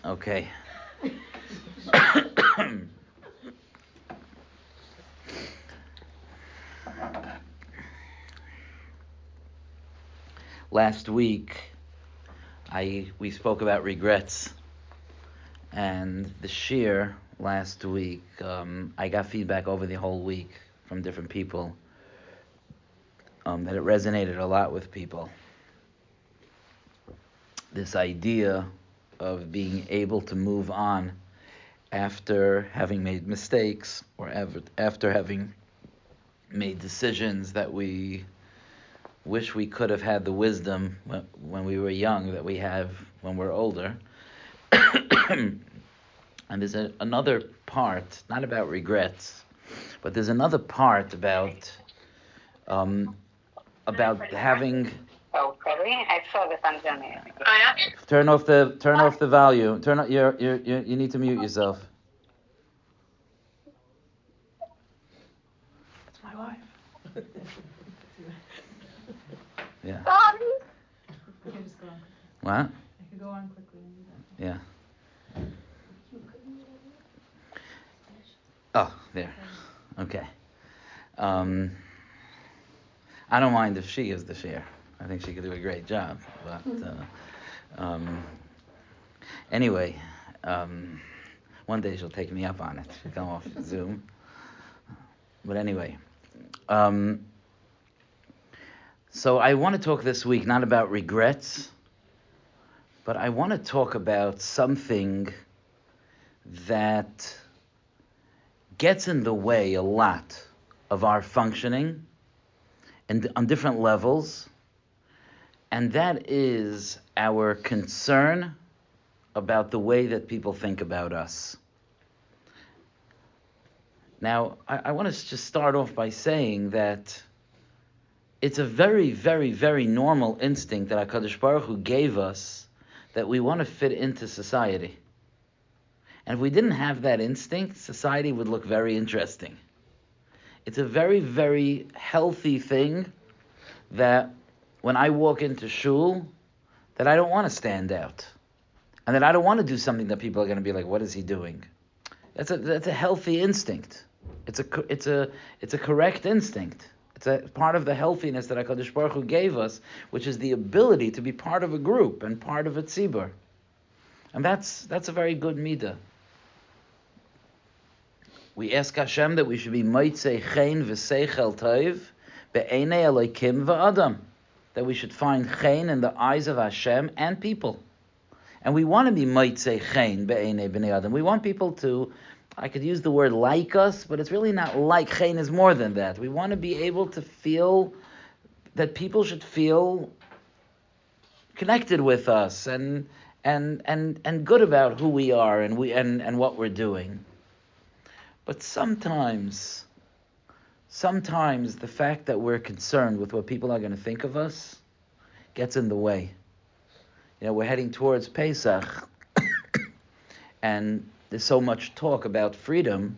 Okay. Last week, we spoke about regrets, and the shiur last week, I got feedback over the whole week from different people that it resonated a lot with people. This idea of being able to move on after having made mistakes or after having made decisions that we wish we could have had the wisdom when we were young that we have when we're older. And there's another part, not about regrets, but there's another part about having. I saw this on Zoom. Turn off the volume. Turn off you need to mute yourself. That's my wife. Yeah. Sorry. You can just go on. What? I can go on quickly and do that. Yeah. Oh, there. Okay. I don't mind if she is the chair. I think she could do a great job. But anyway, one day she'll take me up on it. She'll come off Zoom. But anyway, so I want to talk this week not about regrets, but I want to talk about something that gets in the way a lot of our functioning and on different levels, and that is our concern about the way that people think about us. Now, I want to just start off by saying that it's a very, very, very normal instinct that HaKadosh Baruch Hu gave us that we want to fit into society. And if we didn't have that instinct, society would look very interesting. It's a very, very healthy thing that when I walk into shul, that I don't want to stand out. And that I don't want to do something that people are going to be like, what is he doing? That's a healthy instinct. It's a correct instinct. It's a part of the healthiness that HaKadosh Baruch Hu gave us, which is the ability to be part of a group and part of a tzibur. And that's a very good midah. We ask Hashem that we should be moitzei chen v'seichel tov be'enei Elokim v'adam, that we should find chen in the eyes of Hashem and people. And we want to be moitzei chen be'enei b'nei adam. We want people to, I could use the word like us, but it's really not like. Chen is more than that. We want to be able to feel that people should feel connected with us and good about who we are and what we're doing. But sometimes the fact that we're concerned with what people are going to think of us gets in the way. You know, we're heading towards Pesach, and there's so much talk about freedom.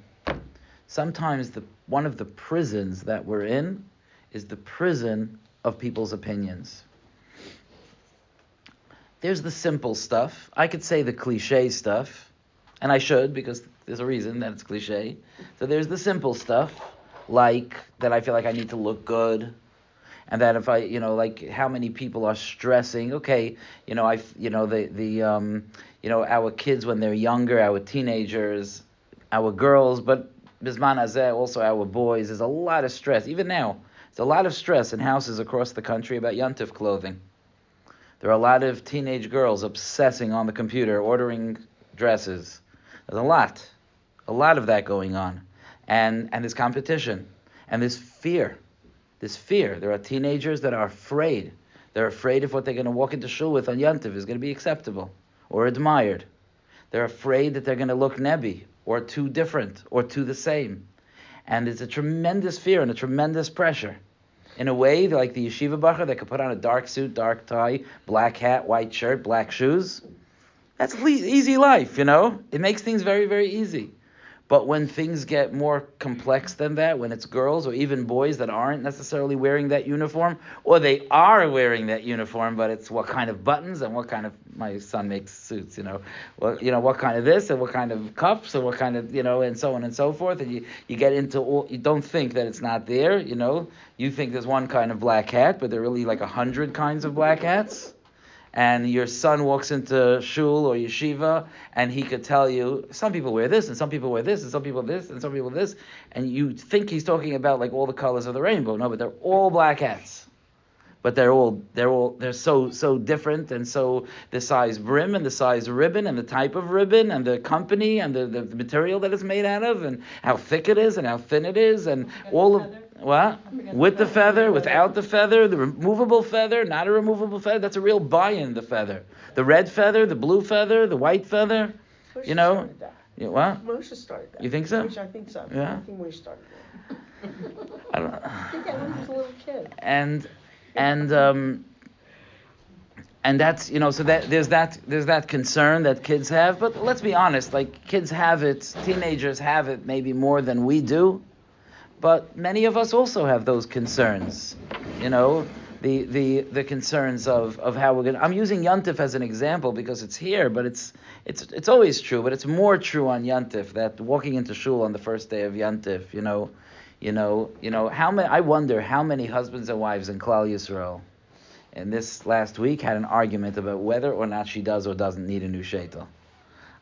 Sometimes one of the prisons that we're in is the prison of people's opinions. There's the simple stuff. I could say the cliche stuff, and I should, because there's a reason that it's cliche. So there's the simple stuff, like that I feel like I need to look good, and that if I, like how many people are stressing. Okay, our kids when they're younger, our teenagers, our girls, but bisman hazeh, also our boys. There's a lot of stress. Even now, there's a lot of stress in houses across the country about Yontif clothing. There are a lot of teenage girls obsessing on the computer, ordering dresses. There's a lot of that going on. And there's competition. And there's fear. There are teenagers that are afraid. They're afraid if what they're going to walk into shul with on Yontif is going to be acceptable or admired. They're afraid that they're going to look nebi or too different or too the same. And it's a tremendous fear and a tremendous pressure. In a way, like the yeshiva bacher that could put on a dark suit, dark tie, black hat, white shirt, black shoes. That's easy life, It makes things very, very easy. But when things get more complex than that, when it's girls or even boys that aren't necessarily wearing that uniform, or they are wearing that uniform, but it's what kind of buttons and what kind of, my son makes suits, what kind of this and what kind of cuffs and what kind of, and so on and so forth. And you get into all, you don't think that it's not there, you think there's one kind of black hat, but there are really like 100 kinds of black hats. And your son walks into shul or yeshiva, and he could tell you, some people wear this, and some people wear this, and some people this, and some people this, and you think he's talking about like all the colors of the rainbow. No, but they're all black hats. But they're so different, and so the size brim and the size ribbon and the type of ribbon and the company and the material that it's made out of and how thick it is and how thin it is and all of what? With the feather, without the feather, the removable feather, not a removable feather. That's a real buy-in, the feather. The red feather, the blue feather, the white feather. Moshe started that. What? Moshe started that. You think so? I think so. Yeah. I think Moshe started that. I don't know. I think that when he was a little kid. And that's, so that there's that concern that kids have, but let's be honest, like kids have it, teenagers have it maybe more than we do. But many of us also have those concerns, the concerns of how we're going to... I'm using Yontif as an example because it's here, but it's always true, but it's more true on Yontif, that walking into shul on the first day of Yontif, I wonder how many husbands and wives in Klal Yisrael in this last week had an argument about whether or not she does or doesn't need a new sheitel.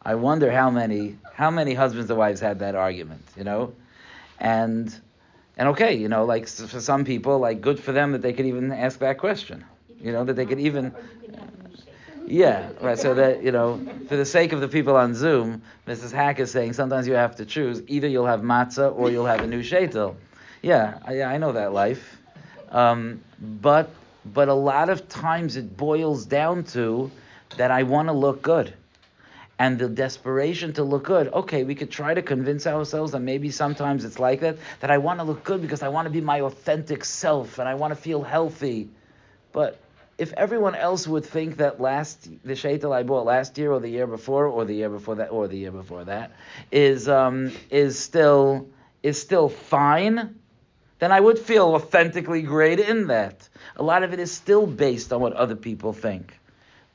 I wonder how many husbands and wives had that argument, And okay, like for some people, like good for them that they could even ask that question. That they could even... Yeah, right. So that, for the sake of the people on Zoom, Mrs. Hack is saying sometimes you have to choose. Either you'll have matzah or you'll have a new sheitel. Yeah, I know that life. But a lot of times it boils down to that I want to look good. And the desperation to look good, okay, we could try to convince ourselves that maybe sometimes it's like that I want to look good because I want to be my authentic self and I want to feel healthy. But if everyone else would think that the sheitel I bought last year or the year before or the year before that or the year before that is still fine, then I would feel authentically great in that. A lot of it is still based on what other people think.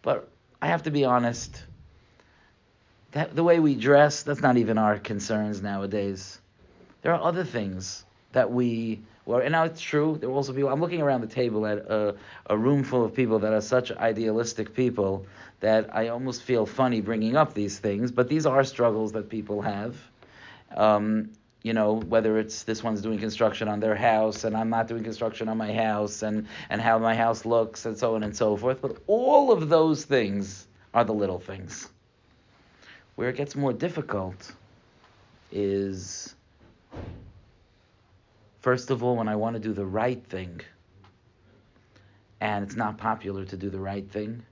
But I have to be honest, the way we dress, that's not even our concerns nowadays. There are other things that and now it's true, there are also people, I'm looking around the table at a room full of people that are such idealistic people that I almost feel funny bringing up these things, but these are struggles that people have. Whether it's this one's doing construction on their house and I'm not doing construction on my house and how my house looks and so on and so forth, but all of those things are the little things. Where it gets more difficult is, first of all, when I want to do the right thing, and it's not popular to do the right thing,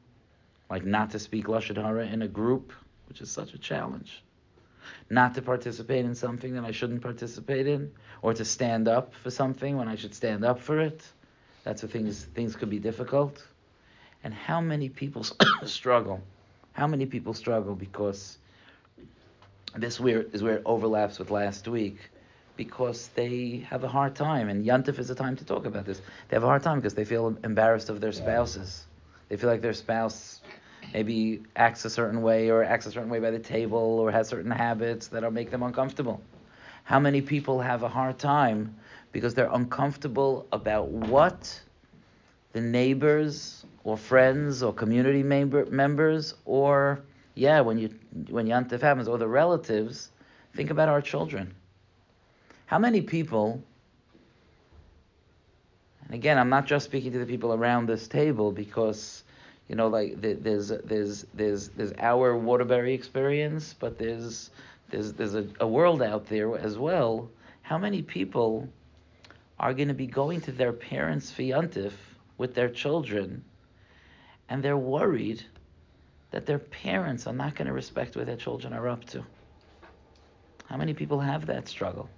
like not to speak Lashon Hara in a group, which is such a challenge, not to participate in something that I shouldn't participate in, or to stand up for something when I should stand up for it. That's where things could be difficult. And how many people struggle? How many people struggle because... This is where it overlaps with last week, because they have a hard time, and Yontif is a time to talk about this. They have a hard time because they feel embarrassed of their spouses. They feel like their spouse maybe acts a certain way by the table or has certain habits that'll make them uncomfortable. How many people have a hard time because they're uncomfortable about what the neighbors or friends or community members or... Yeah, when Yontif happens, or the relatives, think about our children. How many people, and again, I'm not just speaking to the people around this table because, there's our Waterbury experience, but there's a world out there as well. How many people are going to be going to their parents' for Yontif with their children, and they're worried that their parents are not going to respect what their children are up to? How many people have that struggle?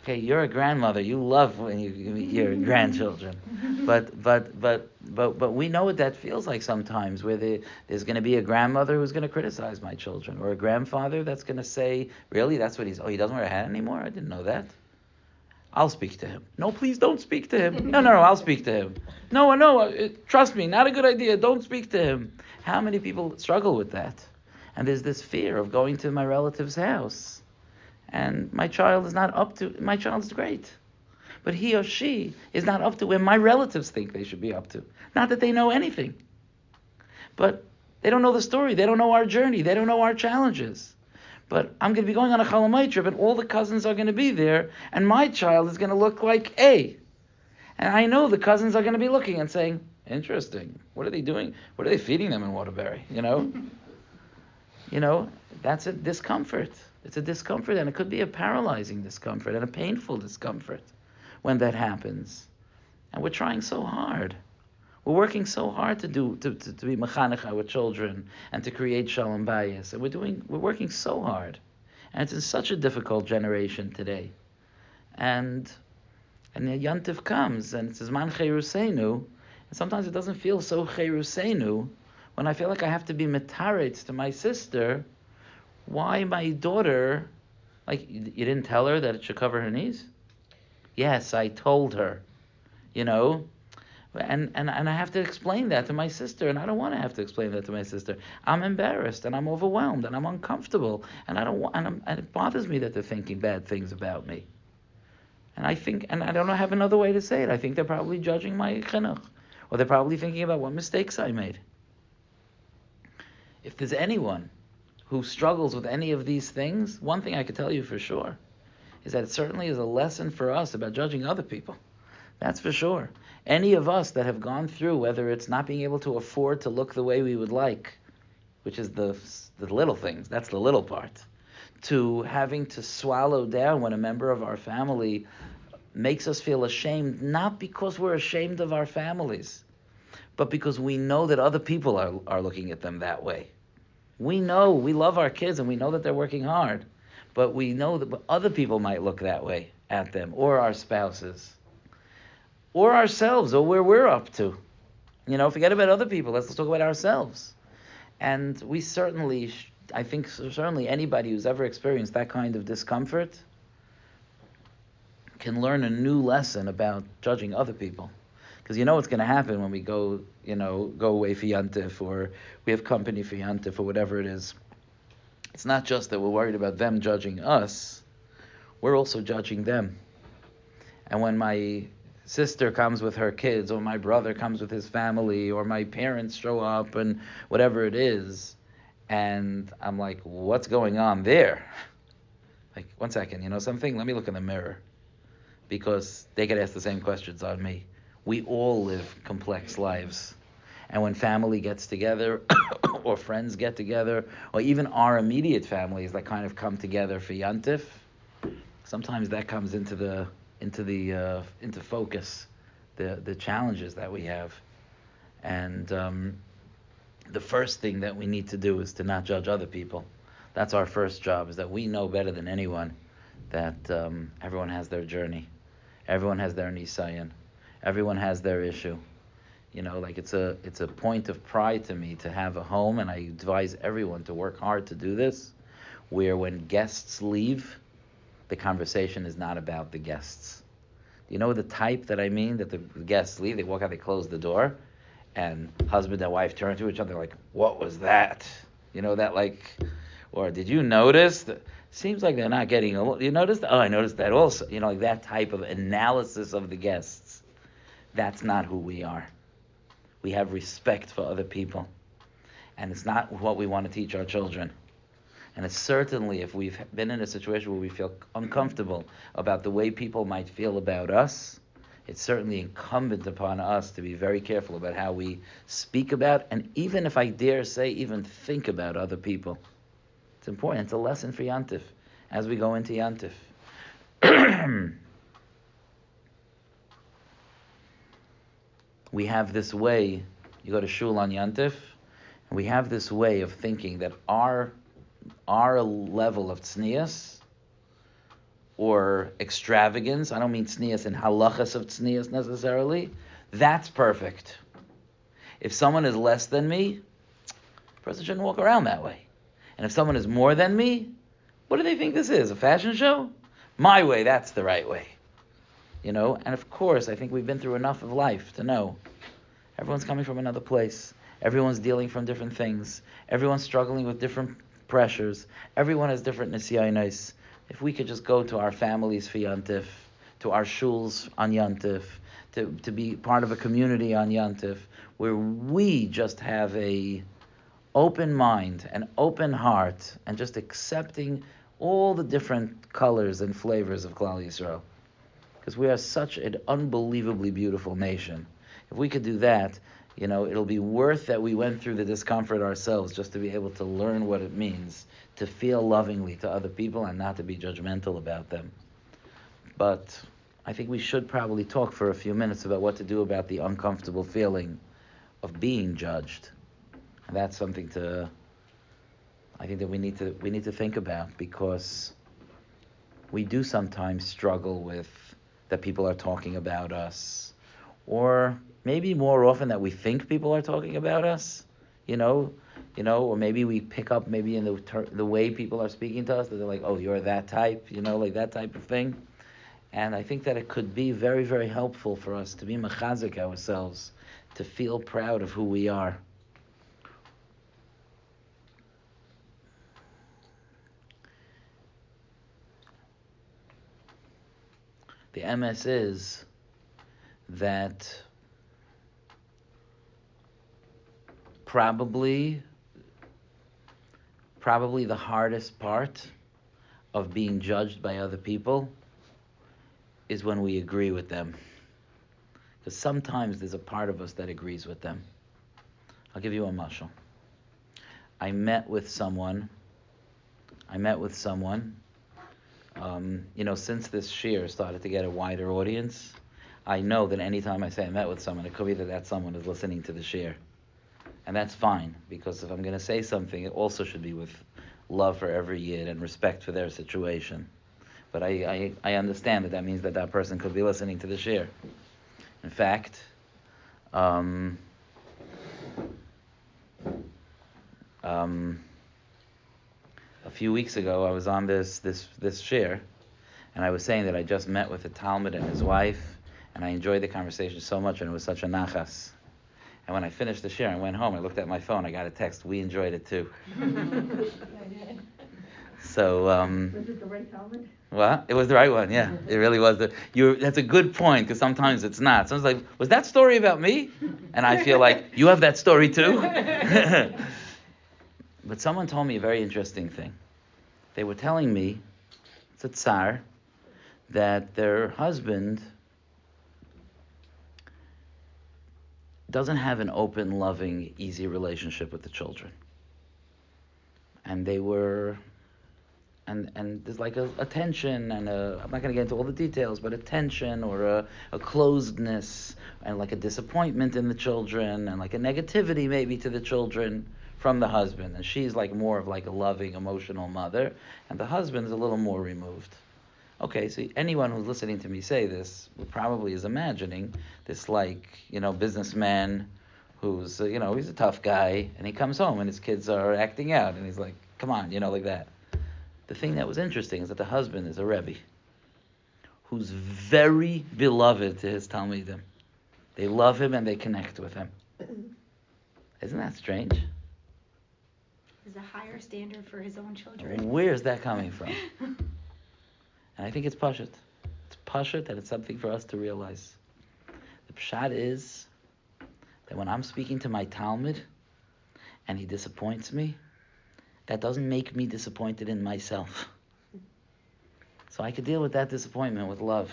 Okay, you're a grandmother. You love when you meet your grandchildren, but we know what that feels like sometimes. Where there's going to be a grandmother who's going to criticize my children, or a grandfather that's going to say, "Really, that's what he's? Oh, he doesn't wear a hat anymore. I didn't know that. I'll speak to him. No, please don't speak to him. No, I'll speak to him. No, trust me, not a good idea. Don't speak to him." How many people struggle with that? And there's this fear of going to my relative's house. And my child is great. But he or she is not up to where my relatives think they should be up to. Not that they know anything. But they don't know the story. They don't know our journey. They don't know our challenges. But I'm going to be going on a Chalamai trip, and all the cousins are going to be there, and my child is going to look like A. And I know the cousins are going to be looking and saying, interesting. What are they doing? What are they feeding them in Waterbury? That's a discomfort. It's a discomfort, and it could be a paralyzing discomfort and a painful discomfort when that happens. And we're trying so hard. We're working so hard to be mechanech our children and to create shalom bayis. And we're working so hard. And it's in such a difficult generation today. And the Yantif comes, and it says, Man Cheruseinu. And sometimes it doesn't feel so Cheruseinu when I feel like I have to be metaretz to my sister. Why my daughter, like, you didn't tell her that it should cover her knees? Yes, I told her, and I have to explain that to my sister, and I don't want to have to explain that to my sister. I'm embarrassed, and I'm overwhelmed, and I'm uncomfortable, and and it bothers me that they're thinking bad things about me. And I don't have another way to say it. I think they're probably judging my chinuch, or they're probably thinking about what mistakes I made. If there's anyone who struggles with any of these things, one thing I could tell you for sure is that it certainly is a lesson for us about judging other people. That's for sure. Any of us that have gone through, whether it's not being able to afford to look the way we would like, which is the little things, that's the little part, to having to swallow down when a member of our family makes us feel ashamed, not because we're ashamed of our families, but because we know that other people are looking at them that way. We know, we love our kids and we know that they're working hard, but we know that other people might look that way at them, or our spouses, or ourselves, or where we're up to. Forget about other people, let's talk about ourselves. And we certainly, I think certainly anybody who's ever experienced that kind of discomfort can learn a new lesson about judging other people. Because what's going to happen when we go away for Yantif, or we have company for Yantif, or whatever it is. It's not just that we're worried about them judging us, we're also judging them. And when my sister comes with her kids, or my brother comes with his family, or my parents show up, and whatever it is, and I'm like, what's going on there? Like, one second, something? Let me look in the mirror. Because they could ask the same questions on me. We all live complex lives. And when family gets together, or friends get together, or even our immediate families that kind of come together for Yantif, sometimes that comes into focus, the challenges that we have. And the first thing that we need to do is to not judge other people. That's our first job, is that we know better than anyone that everyone has their journey. Everyone has their nisayon. Everyone has their issue. It's a point of pride to me to have a home, and I advise everyone to work hard to do this, where when guests leave, the conversation is not about the guests. Do you know the type that I mean? That the guests leave, they walk out, they close the door, and husband and wife turn to each other like, what was that? Or did you notice that? Seems like they're not getting along. You noticed? Oh, I noticed that also. Like that type of analysis of the guests. That's not who we are. We have respect for other people. And it's not what we want to teach our children. And it's certainly, if we've been in a situation where we feel uncomfortable about the way people might feel about us, it's certainly incumbent upon us to be very careful about how we speak about, and even if I dare say, even think about other people. It's important. It's a lesson for Yantif as we go into Yantif. We have this way, you go to Shul on Yantif, and we have this way of thinking that our level of tznius or extravagance. I don't mean tznius in halachas of tznius necessarily. That's perfect. If someone is less than me, a person shouldn't walk around that way. And if someone is more than me, what do they think this is? A fashion show? My way, that's the right way. And of course, I think we've been through enough of life to know everyone's coming from another place. Everyone's dealing from different things. Everyone's struggling with different pressures. Everyone has different nisyanos. If we could just go to our families for Yantif, to our shuls on Yantif, to be part of a community on Yantif, where we just have a open mind, an open heart, and just accepting all the different colors and flavors of Klal Yisrael. Because we are such an unbelievably beautiful nation. If we could do that, it'll be worth that we went through the discomfort ourselves just to be able to learn what it means to feel lovingly to other people and not to be judgmental about them. But I think we should probably talk for a few minutes about what to do about the uncomfortable feeling of being judged. And that's something I think that we need to think about, because we do sometimes struggle with that people are talking about us, or maybe more often that we think people are talking about us, or maybe we pick up maybe in the way people are speaking to us that they're like, oh, you're that type, like that type of thing. And I think that it could be very, very helpful for us to be mechazik ourselves, to feel proud of who we are. The MS is that probably the hardest part of being judged by other people is when we agree with them. Because sometimes there's a part of us that agrees with them. I'll give you a mashal. I met with someone, since this shiur started to get a wider audience, I know that anytime I say I met with someone, it could be that someone is listening to the shiur. And that's fine, because if I'm going to say something, it also should be with love for every yid and respect for their situation. But I understand that means that person could be listening to the shiur. In fact, a few weeks ago, I was on this shiur, and I was saying that I just met with a Talmud and his wife, and I enjoyed the conversation so much, and it was such a nachas. And when I finished the shiur and went home, I looked at my phone, I got a text, we enjoyed it too. So, Was it the right Talmud? What? It was the right one, yeah. It really was. That's a good point, because sometimes it's not. Someone's like, was that story about me? And I feel like, you have that story too? But someone told me a very interesting thing. They were telling me, it's a tsar, that their husband doesn't have an open, loving, easy relationship with the children. And they were... And there's like a tension, and I'm not going to get into all the details, but a tension or a closedness, and like a disappointment in the children, and like a negativity maybe to the children from the husband. And she's like more of like a loving, emotional mother, and the husband's a little more removed. Okay, so anyone who's listening to me say this probably is imagining this businessman who's, he's a tough guy, and he comes home and his kids are acting out, and he's like, come on, like that. The thing that was interesting is that the husband is a Rebbe who's very beloved to his Talmidim. They love him and they connect with him. Isn't that strange? There's a higher standard for his own children. Where's that coming from? And I think it's pashut. It's pashut, and it's something for us to realize. The pshat is that when I'm speaking to my Talmud and he disappoints me, that doesn't make me disappointed in myself. So I could deal with that disappointment with love.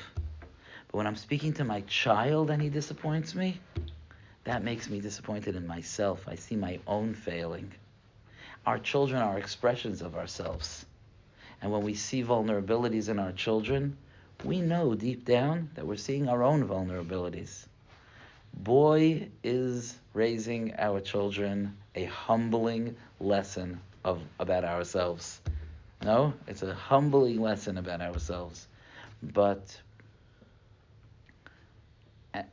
But when I'm speaking to my child and he disappoints me, that makes me disappointed in myself. I see my own failing. Our children are expressions of ourselves. And when we see vulnerabilities in our children, we know deep down that we're seeing our own vulnerabilities. Boy, is raising our children a humbling lesson about ourselves. No, it's a humbling lesson about ourselves. But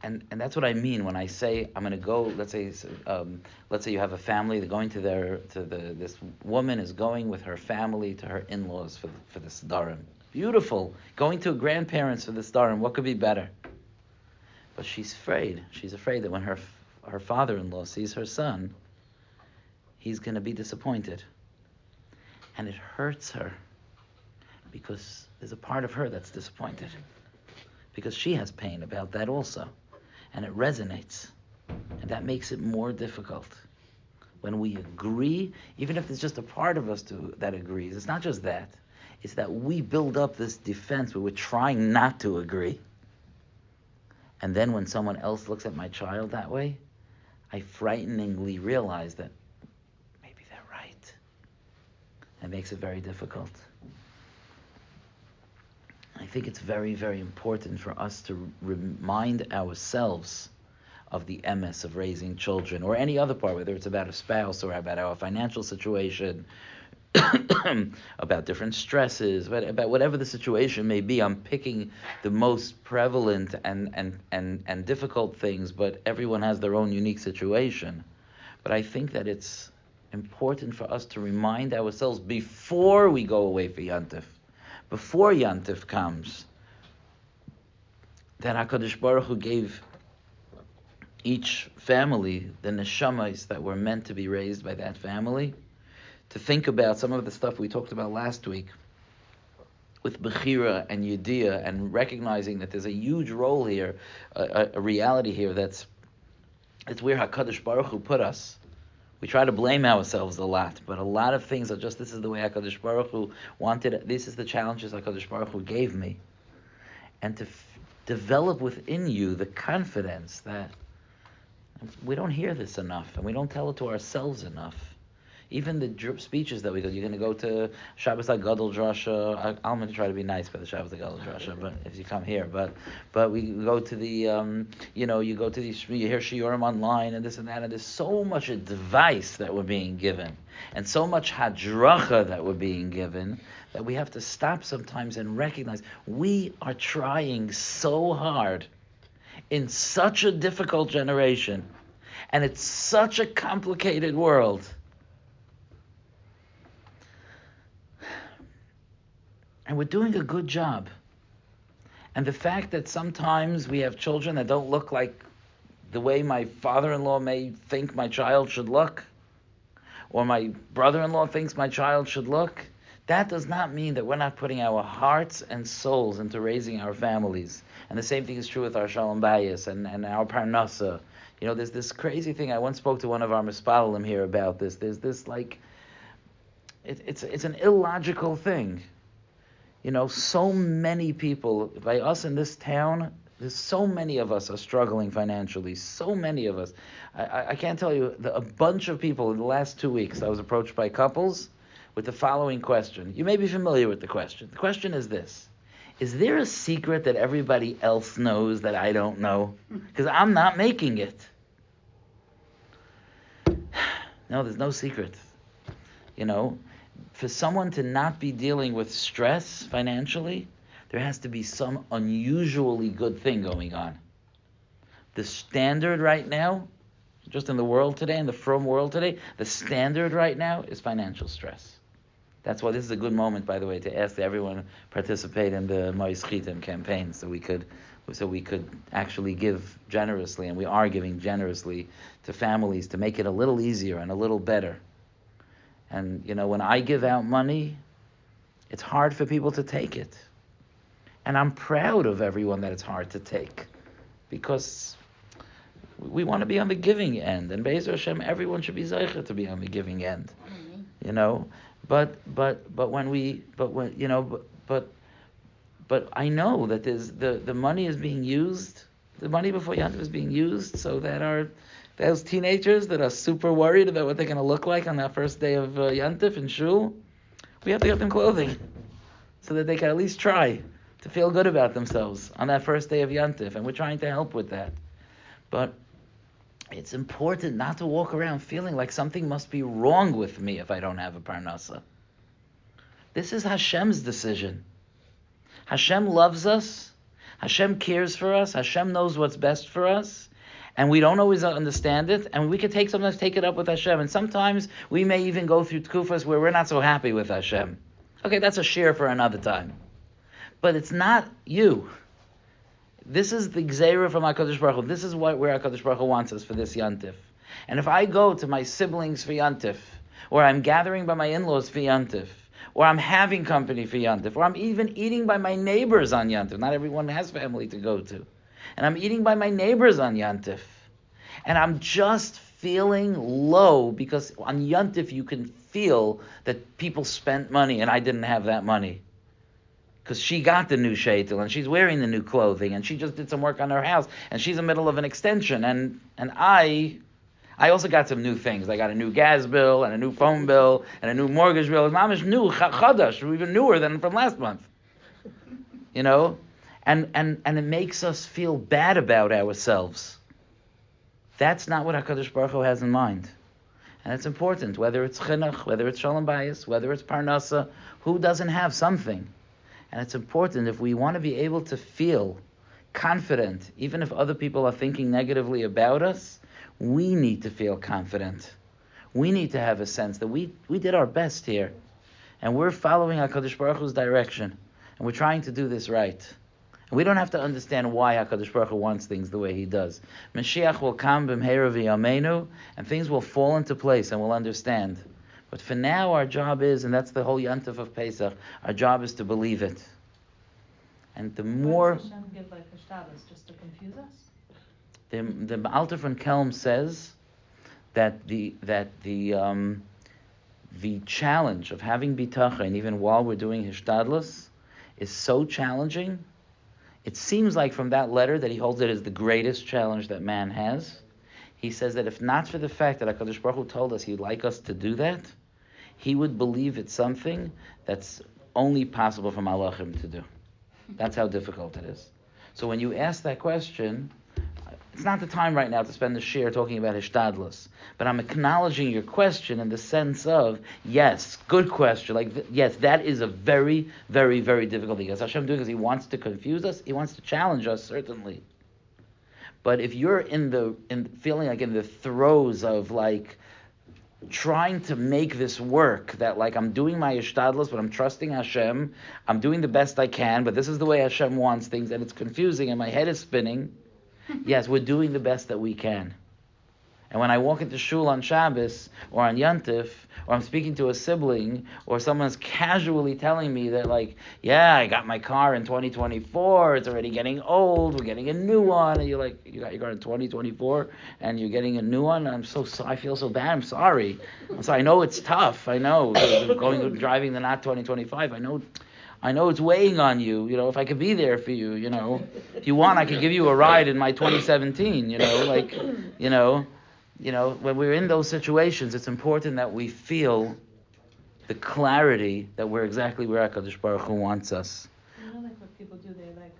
and that's what I mean when I say I'm going to go. Let's say you have a family. They're going this woman is going with her family to her in-laws for the Sdarim. Beautiful, going to grandparents for the Sdarim. What could be better? But she's afraid. She's afraid that when her father-in-law sees her son, he's going to be disappointed, and it hurts her because there's a part of her that's disappointed. Because she has pain about that also. And it resonates. And that makes it more difficult. When we agree, even if there's just a part of us that agrees, it's not just that. It's that we build up this defense where we're trying not to agree. And then when someone else looks at my child that way, I frighteningly realize that maybe they're right. It makes it very difficult. I think it's very, very important for us to remind ourselves of the emes of raising children, or any other part, whether it's about a spouse or about our financial situation, about different stresses, about whatever the situation may be. I'm picking the most prevalent and difficult things, but everyone has their own unique situation. But I think that it's important for us to remind ourselves before we go away for Yantif, before Yantif comes, that HaKadosh Baruch Hu gave each family the neshamas that were meant to be raised by that family, to think about some of the stuff we talked about last week with Bechira and Yediyah, and recognizing that there's a huge role here, a reality here it's where HaKadosh Baruch Hu put us. We try to blame ourselves a lot, but a lot of things are just, this is the way HaKadosh Baruch Hu wanted it. This is the challenges HaKadosh Baruch Hu gave me. And to develop within you the confidence that we don't hear this enough, and we don't tell it to ourselves enough. Even the speeches that we go, you're going to go to Shabbos HaGadol Drasha. I'm going to try to be nice for the Shabbos HaGadol Drasha, but if you come here, but we go to the, you go to these, you hear Shiurim online and this and that, and there's so much advice that we're being given, and so much hadracha that we're being given, that we have to stop sometimes and recognize we are trying so hard in such a difficult generation, and it's such a complicated world. And we're doing a good job. And the fact that sometimes we have children that don't look like the way my father-in-law may think my child should look, or my brother-in-law thinks my child should look, that does not mean that we're not putting our hearts and souls into raising our families. And the same thing is true with our Shalom Bayis and our Parnasa. There's this crazy thing. I once spoke to one of our Mispalim here about this. There's this, it's an illogical thing. So many people, by us in this town, there's so many of us are struggling financially. So many of us. I can't tell you, a bunch of people in the last 2 weeks, I was approached by couples with the following question. You may be familiar with the question. The question is this: is there a secret that everybody else knows that I don't know? Because I'm not making it. No, there's no secret. For someone to not be dealing with stress financially, there has to be some unusually good thing going on. The standard right now, just in the world today, in the frum world today, the standard right now is financial stress. That's why this is a good moment, by the way, to ask everyone participate in the Mois Chitim campaign, so we could actually give generously, and we are giving generously to families to make it a little easier and a little better. And, when I give out money, it's hard for people to take it. And I'm proud of everyone that it's hard to take, because we want to be on the giving end. And Be'ezer Hashem, everyone should be zeicher to be on the giving end. But I know that there's the money is being used, the money before Yantif is being used so that those teenagers that are super worried about what they're going to look like on that first day of Yantif in Shul, we have to get them clothing so that they can at least try to feel good about themselves on that first day of Yantif, and we're trying to help with that. But it's important not to walk around feeling like something must be wrong with me if I don't have a parnasa. This is Hashem's decision. Hashem loves us. Hashem cares for us. Hashem knows what's best for us. And we don't always understand it. And we could sometimes take it up with Hashem. And sometimes we may even go through tkufas where we're not so happy with Hashem. Okay, that's a shiur for another time. But it's not you. This is the gzeira from HaKadosh Baruch Hu. This is where HaKadosh Baruch Hu wants us for this Yantif. And if I go to my siblings for Yantif, or I'm gathering by my in-laws for Yantif, or I'm having company for Yantif, or I'm even eating by my neighbors on Yantif. Not everyone has family to go to. And I'm eating by my neighbors on Yantif. And I'm just feeling low, because on Yantif you can feel that people spent money and I didn't have that money. Because she got the new shaitel and she's wearing the new clothing and she just did some work on her house and she's in the middle of an extension and I also got some new things. I got a new gas bill and a new phone bill and a new mortgage bill. Mom is new, chadash, even newer than from last month. You know? And it makes us feel bad about ourselves. That's not what HaKadosh Baruch Hu has in mind. And it's important, whether it's chinuch, whether it's shalom bayis, whether it's parnasa, who doesn't have something? And it's important, if we want to be able to feel confident, even if other people are thinking negatively about us, we need to feel confident. We need to have a sense that we did our best here. And we're following HaKadosh Baruch Hu's direction. And we're trying to do this right. And we don't have to understand why HaKadosh Baruch Hu wants things the way He does. Mashiach will come b'mheira v'yameinu, and things will fall into place and we'll understand. But for now, our job is, and that's the whole Yantif of Pesach, our job is to believe it. And the more... Why does Hashem give like Hashtadas, just to confuse us? The Alter von Kelm says that the challenge of having bitachon, even while we're doing Hishtadlus, is so challenging. It seems like from that letter that he holds it as the greatest challenge that man has. He says that if not for the fact that HaKadosh Baruch Hu told us He'd like us to do that, he would believe it's something that's only possible for Malachim to do. That's how difficult it is. So when you ask that question, it's not the time right now to spend the shiur talking about Hishtadlus, but I'm acknowledging your question in the sense of, yes, good question. Yes, that is a very, very, very difficult thing. As Hashem doing, because He wants to confuse us, He wants to challenge us, certainly. But if you're feeling like in the throes of like trying to make this work, that like I'm doing my ishtadlus, but I'm trusting Hashem, I'm doing the best I can, but this is the way Hashem wants things, and it's confusing, and my head is spinning. Yes, we're doing the best that we can. And when I walk into shul on Shabbos, or on Yantif, or I'm speaking to a sibling, or someone's casually telling me that like, yeah, I got my car in 2024, it's already getting old, we're getting a new one, and you're like, you got your car in 2024, and you're getting a new one, and I feel so bad, I'm sorry. I know it's tough, I know, driving the not 2025, I know it's weighing on you, if I could be there for you, if you want, I could give you a ride in my 2017, when we're in those situations, it's important that we feel the clarity that we're exactly where HaKadosh Baruch Hu wants us. Like what people do,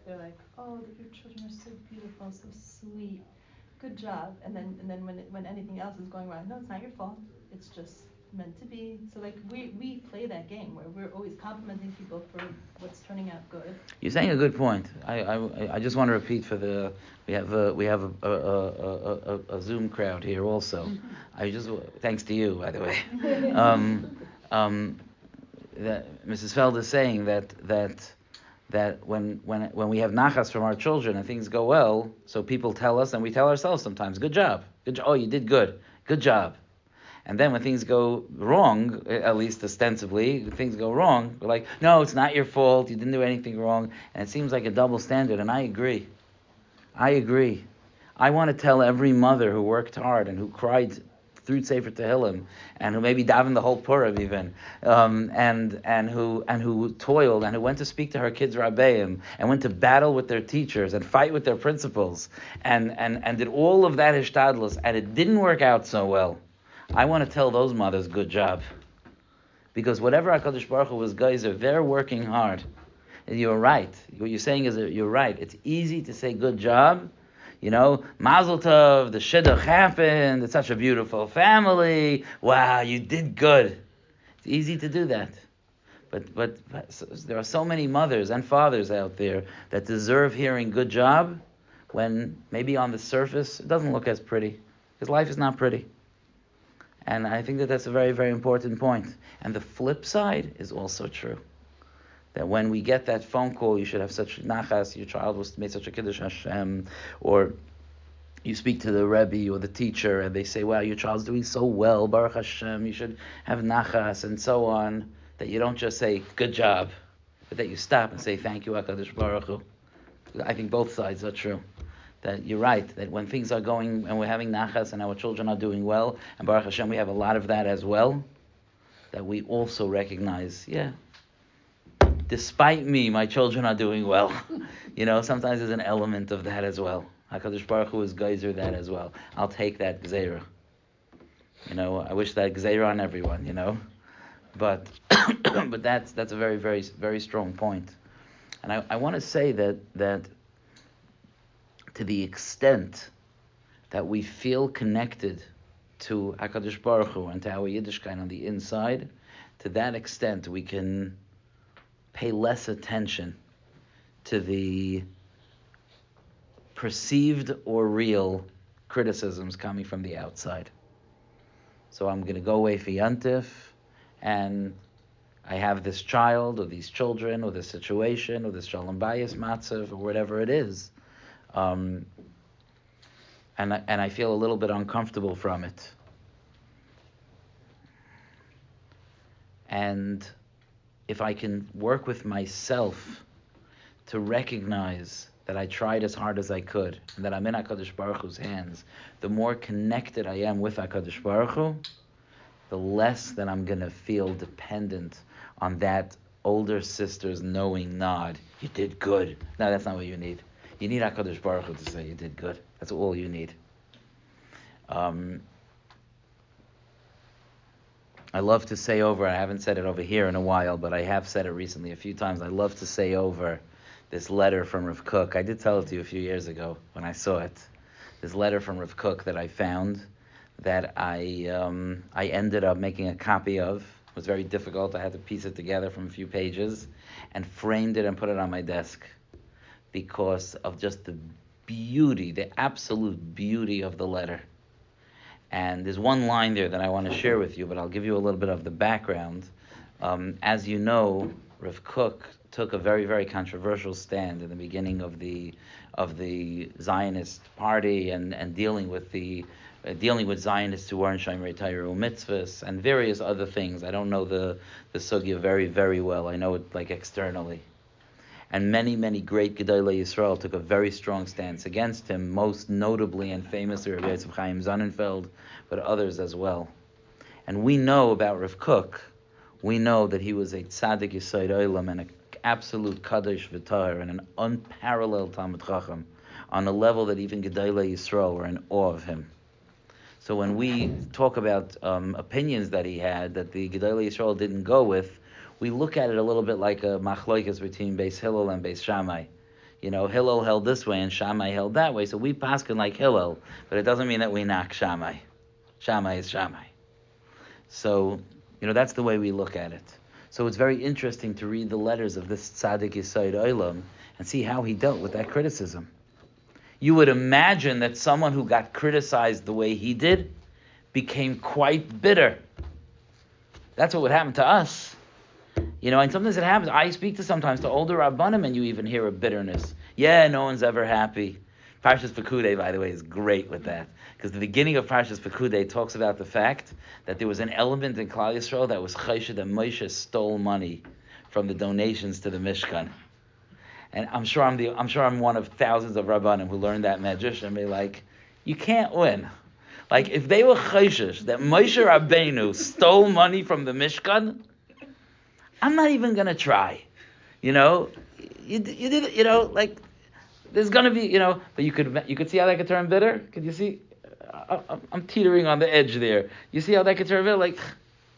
they're like, oh, your children are so beautiful, so sweet, good job. And then when anything else is going wrong, no, it's not your fault. It's just meant to be. So like we play that game where we're always complimenting people for what's turning out good. You're saying a good point. I just want to repeat for we have a Zoom crowd here also. Thanks to you, by the way. That Mrs. Feld is saying that when we have nachas from our children and things go well, so people tell us and we tell ourselves sometimes, good job. Oh, you did good. Good job. And then when things go wrong, at least ostensibly, things go wrong, we're like, no, it's not your fault, you didn't do anything wrong. And it seems like a double standard, and I agree. I want to tell every mother who worked hard and who cried through Sefer Tehillim, and who maybe davened the whole Purim even, and who toiled, and who went to speak to her kids' rabbeim, and went to battle with their teachers, and fight with their principals, and did all of that hishtadlus, and it didn't work out so well. I want to tell those mothers, good job. Because whatever HaKadosh Baruch Hu was geyser, they're working hard. And you're right. What you're saying is that you're right. It's easy to say good job. Mazel tov, the shidduch happened, it's such a beautiful family. Wow, you did good. It's easy to do that. But there are so many mothers and fathers out there that deserve hearing good job when maybe on the surface it doesn't look as pretty. Because life is not pretty. And I think that that's a very, very important point. And the flip side is also true. That when we get that phone call, you should have such nachas, your child was made such a kiddush Hashem, or you speak to the Rebbe or the teacher and they say, wow, your child's doing so well, Baruch Hashem, you should have nachas and so on, that you don't just say, good job, but that you stop and say, thank you, HaKadosh Baruch Hu. I think both sides are true. That you're right, that when things are going and we're having nachas and our children are doing well, and Baruch Hashem, we have a lot of that as well, that we also recognize, despite me, my children are doing well. Sometimes there's an element of that as well. HaKadosh Baruch Hu is geyser that as well. I'll take that gzeira. I wish that gzeira on everyone, But but that's a very, very, very strong point. And I want to say that to the extent that we feel connected to HaKadosh Baruch Hu and to our Yiddishkeit on the inside, to that extent we can pay less attention to the perceived or real criticisms coming from the outside. So I'm going to go away for Yantif, and I have this child, or these children, or this situation, or this Shalom Bayis Matzav, or whatever it is. And I feel a little bit uncomfortable from it. And if I can work with myself to recognize that I tried as hard as I could, and that I'm in HaKadosh Baruch Hu's hands, the more connected I am with HaKadosh Baruch Hu, the less that I'm going to feel dependent on that older sister's knowing nod. You did good. No, that's not what you need. You need HaKadosh Baruch Hu to say you did good. That's all you need. I love to say over, I haven't said it over here in a while, but I have said it recently a few times, I love to say over this letter from Rav Kook. I did tell it to you a few years ago when I saw it. This letter from Rav Kook that I found, that I ended up making a copy of. It was very difficult. I had to piece it together from a few pages and framed it and put it on my desk because of just the beauty, the absolute beauty of the letter. And there's one line there that I want to share with you, but I'll give you a little bit of the background. As you know, Rav Kook took a very, very controversial stand in the beginning of the Zionist party and dealing with Zionists who weren't Shomerei Torah mitzvahs and various other things. I don't know the sugya very, very well. I know it like externally. And many, many great Gedolei Yisrael took a very strong stance against him, most notably and famously Rabbi Chaim Sonnenfeld, but others as well. And we know about Rav Kook, we know that he was a tzaddik yesod olam and an absolute kadosh v'tahor and an unparalleled Talmid Chacham on a level that even Gedolei Yisrael were in awe of him. So when we talk about opinions that he had that the Gedolei Yisrael didn't go with, we look at it a little bit like a machloikas between Beis Hillel and Beis Shammai. Hillel held this way and Shammai held that way, so we paskin like Hillel, but it doesn't mean that we knock Shammai. Shammai is Shammai. So, that's the way we look at it. So it's very interesting to read the letters of this tzaddik yesod olam and see how he dealt with that criticism. You would imagine that someone who got criticized the way he did became quite bitter. That's what would happen to us. And sometimes it happens. I speak sometimes to older Rabbanim and you even hear a bitterness. Yeah, no one's ever happy. Parshas Pekudei, by the way, is great with that. Because the beginning of Parshas Pekudei talks about the fact that there was an element in Klal Yisrael that was chayshah that Moshe stole money from the donations to the Mishkan. And I'm sure I'm one of thousands of Rabbanim who learned that medrash and be like, you can't win. Like, if they were chayshish that Moshe Rabbeinu stole money from the Mishkan, I'm not even going to try. You did, like, there's going to be, but you could see how that could turn bitter? Could you see? I'm teetering on the edge there. You see how that could turn bitter? Like,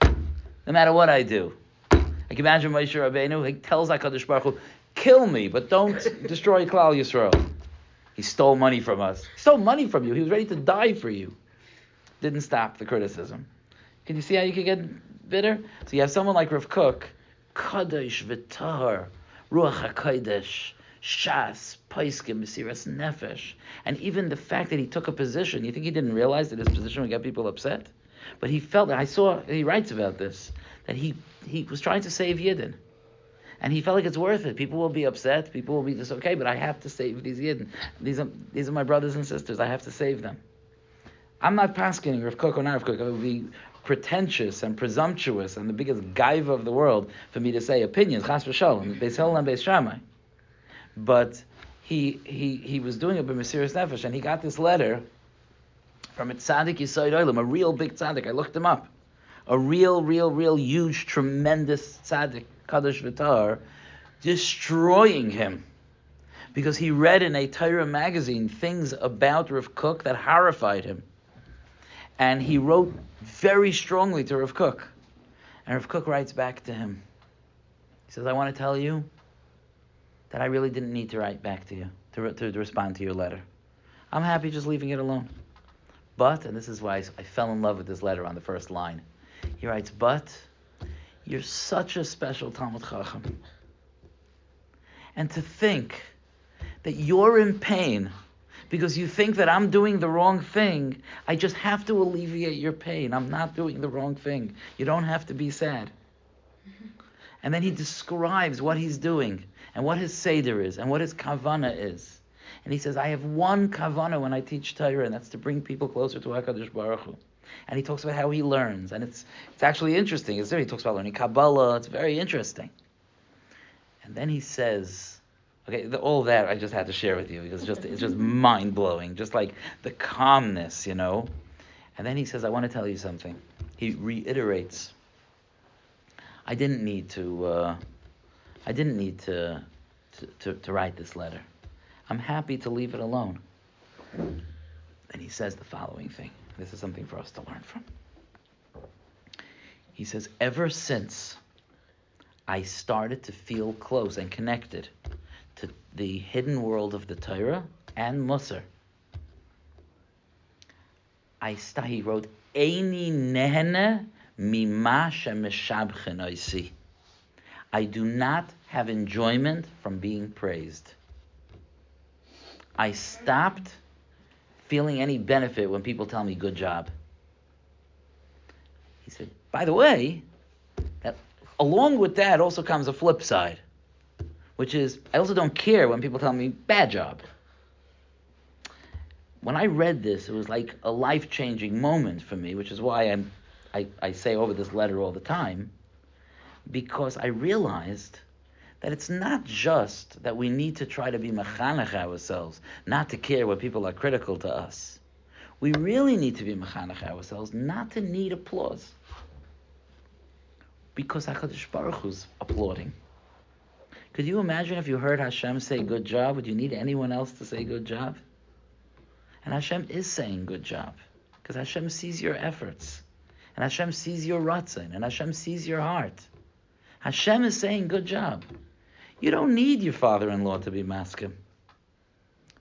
no matter what I do. I can imagine Moshe Rabbeinu, he tells HaKadosh Baruch Hu, kill me, but don't destroy Klal Yisrael. He stole money from us. He stole money from you. He was ready to die for you. Didn't stop the criticism. Can you see how you could get bitter? So you have someone like Rav Kook, Kadosh v'tahar, Ruach HaKodesh, Shas, Paiskim, Mesiras Nefesh. And even the fact that he took a position, you think he didn't realize that his position would get people upset? But he felt, he writes about this, that he was trying to save Yidden. And he felt like it's worth it. People will be upset, people will be this okay, but I have to save these Yidden. These are my brothers and sisters, I have to save them. I'm not pasking Rav Kook or not Rav Kook. It would be pretentious and presumptuous and the biggest gaiva of the world for me to say opinions, chas v'shalom, Beis Hillel and Beis Shammai. But he was doing it by Mesiras Nefesh, and he got this letter from a tzaddik Yisod Olam, a real big tzaddik. I looked him up. A real huge, tremendous tzaddik, Kadosh V'Tar, destroying him. Because he read in a Torah magazine things about Rav Kook that horrified him. And he wrote very strongly to Rav Kook. And Rav Kook writes back to him. He says, I want to tell you that I really didn't need to write back to you, to respond to your letter. I'm happy just leaving it alone. But, and this is why I fell in love with this letter on the first line. He writes, but you're such a special Talmud Chacham. And to think that you're in pain because you think that I'm doing the wrong thing, I just have to alleviate your pain. I'm not doing the wrong thing. You don't have to be sad. And then he describes what he's doing and what his seder is and what his kavana is. And he says, I have one kavana when I teach Torah, and that's to bring people closer to HaKadosh Baruch Hu. And he talks about how he learns, and it's actually interesting. He talks about learning Kabbalah. It's very interesting. And then he says, okay, all of that I just had to share with you because it's just mind blowing, just like the calmness, you know. And then he says, I want to tell you something. He reiterates, I didn't need to write this letter. I'm happy to leave it alone. And he says the following thing. This is something for us to learn from. He says, ever since I started to feel close and connected to the hidden world of the Torah and Musar, he wrote, Eini nehene mima shemeshabchen oisi. I do not have enjoyment from being praised. I stopped feeling any benefit when people tell me good job. He said, by the way, that along with that also comes a flip side, which is I also don't care when people tell me bad job. When I read this, it was like a life-changing moment for me, which is why I say over this letter all the time, because I realized that it's not just that we need to try to be mechanech ourselves, not to care when people are critical to us. We really need to be mechanech ourselves, not to need applause. Because HaKadosh Baruch Hu's applauding. Could you imagine if you heard Hashem say good job? Would you need anyone else to say good job? And Hashem is saying good job. Because Hashem sees your efforts. And Hashem sees your ratzon. And Hashem sees your heart. Hashem is saying good job. You don't need your father-in-law to be maskim.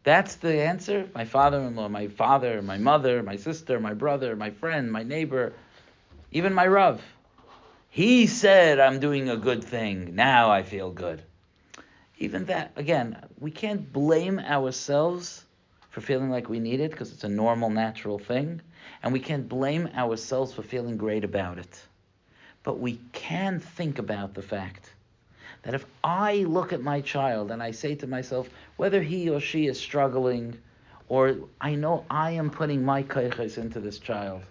That's the answer. My father-in-law, my father, my mother, my sister, my brother, my friend, my neighbor, even my Rav. He said I'm doing a good thing. Now I feel good. Even that, again, we can't blame ourselves for feeling like we need it because it's a normal, natural thing. And we can't blame ourselves for feeling great about it. But we can think about the fact that if I look at my child and I say to myself, whether he or she is struggling, or I know I am putting my kaiches into this child.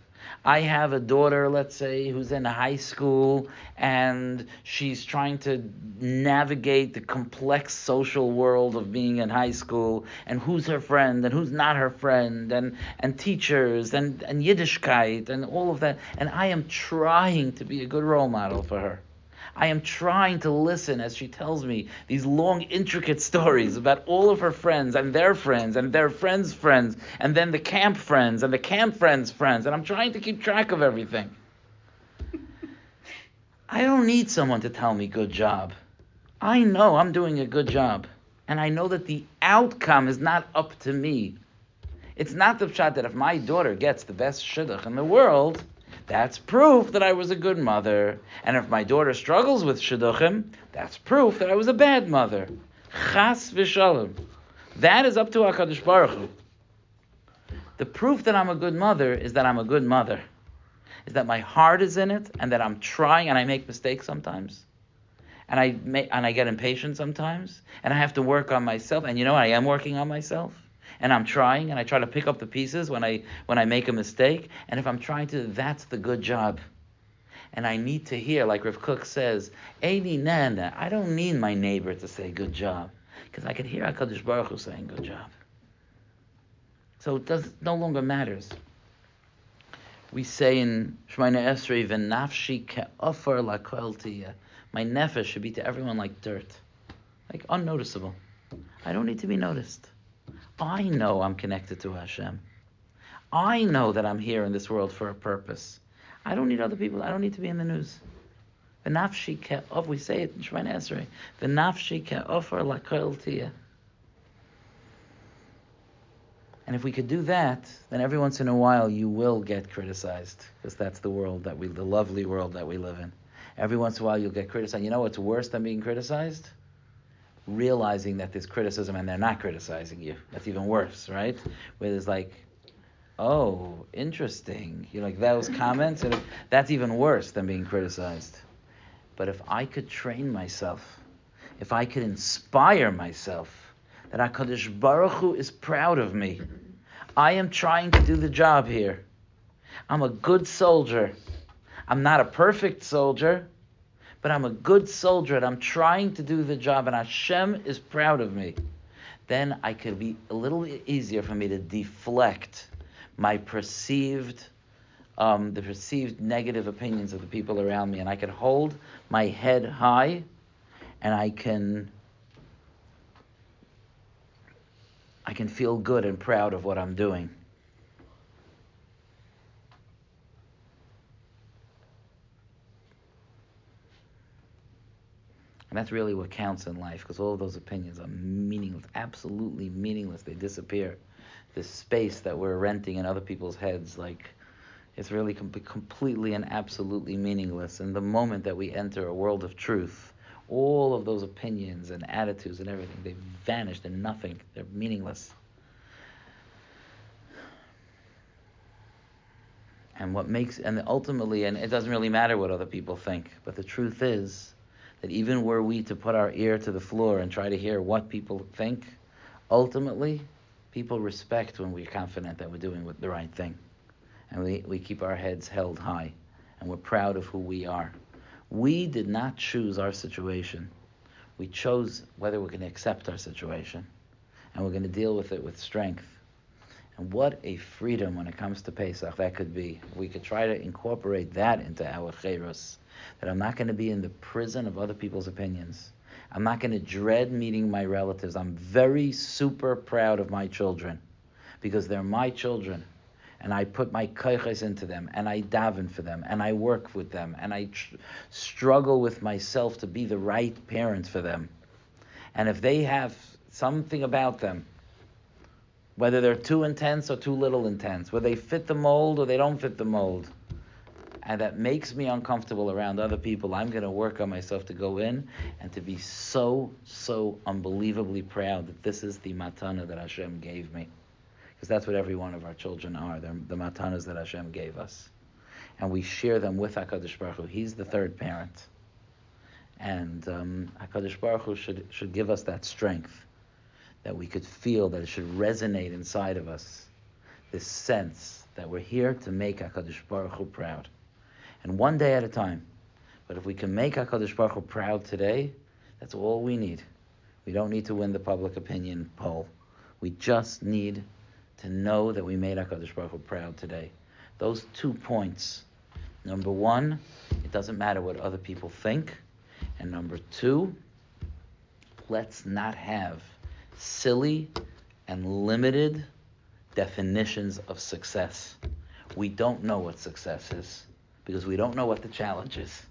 I have a daughter, let's say, who's in high school and she's trying to navigate the complex social world of being in high school and who's her friend and who's not her friend and teachers and Yiddishkeit and all of that. And I am trying to be a good role model for her. I am trying to listen as she tells me these long, intricate stories about all of her friends and their friends and their friends' friends and then the camp friends and the camp friends' friends. And I'm trying to keep track of everything. I don't need someone to tell me good job. I know I'm doing a good job. And I know that the outcome is not up to me. It's not the pshat that if my daughter gets the best shidduch in the world, that's proof that I was a good mother. And if my daughter struggles with shidduchim, that's proof that I was a bad mother. Chas v'shalom. That is up to HaKadosh Baruch Hu. The proof that I'm a good mother is that I'm a good mother. Is that my heart is in it, and that I'm trying, and I make mistakes sometimes. And I get impatient sometimes, and I have to work on myself. And you know what? I am working on myself, and I'm trying, and I try to pick up the pieces when I make a mistake. And if I'm trying to, that's the good job. And I need to hear, like Rav Kook says, Eini Nana, I don't need my neighbor to say good job, because I can hear HaKadosh Baruch Hu saying good job. So it no longer matters. We say in Shemona Esrei, "V'nafshi ke'ofar lakol tiyeh." My nefesh should be to everyone like dirt, like unnoticeable. I don't need to be noticed. I know I'm connected to Hashem. I know that I'm here in this world for a purpose. I don't need other people. I don't need to be in the news. V'nafshi ke'ofar. We say it in Shemona Esrei. V'nafshi ke'ofar lakol tiyeh. And if we could do that, then every once in a while you will get criticized, because that's the world the lovely world that we live in. Every once in a while you'll get criticized. You know what's worse than being criticized? Realizing that there's criticism and they're not criticizing you. That's even worse, right? Where there's like, oh, interesting. You know, like those comments, and that's even worse than being criticized. But if I could train myself, if I could inspire myself, that HaKadosh Baruch Hu is proud of me. I am trying to do the job here. I'm a good soldier. I'm not a perfect soldier, but I'm a good soldier, and I'm trying to do the job, and Hashem is proud of me. Then I could be a little easier for me to deflect my the perceived negative opinions of the people around me, and I can hold my head high, and I can feel good and proud of what I'm doing. And that's really what counts in life, because all of those opinions are meaningless, absolutely meaningless. They disappear. This space that we're renting in other people's heads, like, it's really completely and absolutely meaningless. And the moment that we enter a world of truth, all of those opinions and attitudes and everything, they vanish. They're nothing. They're meaningless. And ultimately, it doesn't really matter what other people think, but the truth is that even were we to put our ear to the floor and try to hear what people think, ultimately, people respect when we're confident that we're doing the right thing. And we keep our heads held high, and we're proud of who we are. We did not choose our situation. We chose whether we're going to accept our situation, and we're going to deal with it with strength. And what a freedom when it comes to Pesach that could be. We could try to incorporate that into our cheiros, that I'm not going to be in the prison of other people's opinions. I'm not going to dread meeting my relatives. I'm very super proud of my children, because they're my children. And I put my koiches into them, and I daven for them, and I work with them, and I struggle with myself to be the right parent for them. And if they have something about them, whether they're too intense or too little intense, whether they fit the mold or they don't fit the mold, and that makes me uncomfortable around other people, I'm going to work on myself to go in and to be so unbelievably proud that this is the matana that Hashem gave me. Because that's what every one of our children are. They're the matanas that Hashem gave us. And we share them with HaKadosh Baruch Hu. He's the third parent. And HaKadosh Baruch Hu should give us that strength, that we could feel, that it should resonate inside of us, this sense that we're here to make HaKadosh Baruch Hu proud. And one day at a time. But if we can make HaKadosh Baruch Hu proud today, that's all we need. We don't need to win the public opinion poll. We just need to know that we made HaKadosh Baruch Hu proud today. Those 2 points. Number 1, it doesn't matter what other people think. And number 2, let's not have silly and limited definitions of success. We don't know what success is, because we don't know what the challenge is.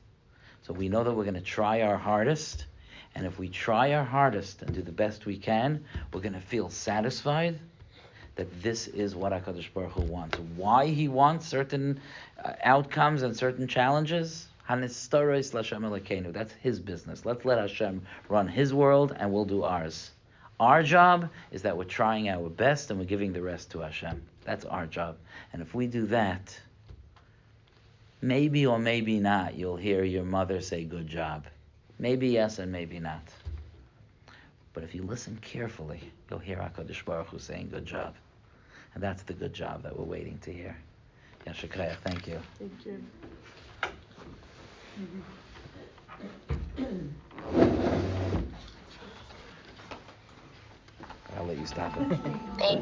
So we know that we're going to try our hardest, and if we try our hardest and do the best we can, we're going to feel satisfied. that this is what HaKadosh Baruch Hu wants. Why he wants certain outcomes and certain challenges, Hanistaros L'Hashem Elokeinu. That's his business. Let's let Hashem run his world and we'll do ours. Our job is that we're trying our best and we're giving the rest to Hashem. That's our job. And if we do that, maybe or maybe not, you'll hear your mother say, good job. Maybe yes and maybe not. But if you listen carefully, you'll hear HaKadosh Baruch Hu saying, good job. And that's the good job that we're waiting to hear. Yashakaya, thank you. Thank you. I'll let you stop it.